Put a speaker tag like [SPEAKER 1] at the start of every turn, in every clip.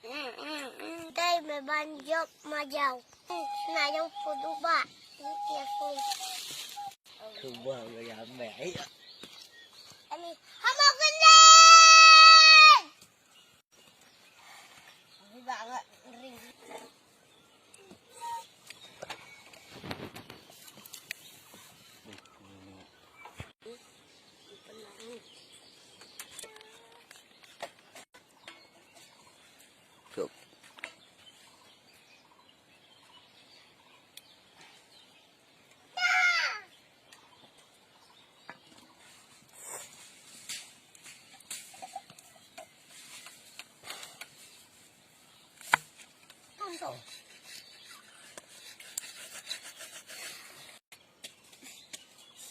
[SPEAKER 1] Đây mày ban job majau. Nah yang foto ba. Ini phone.
[SPEAKER 2] Không bao giờ dám mẹ ấy.
[SPEAKER 1] Ani, hama gandang. Ang baga ring.
[SPEAKER 2] Được.
[SPEAKER 1] Rồi.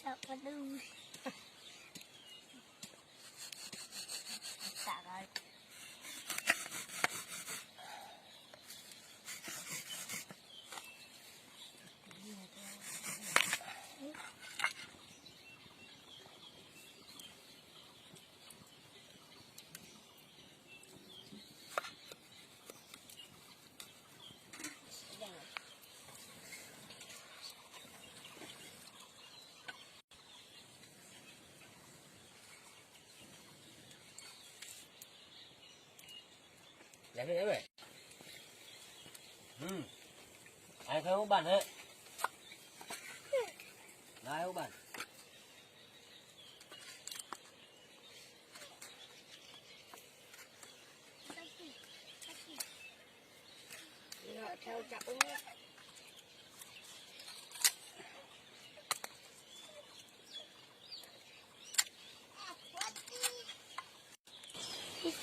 [SPEAKER 1] Sợ quá đừng. Tạ rồi.
[SPEAKER 2] Lấy cái đấy vậy. Ai không bạn hết. Ai không bạn.
[SPEAKER 1] Rồi theo chậu nhé. Cái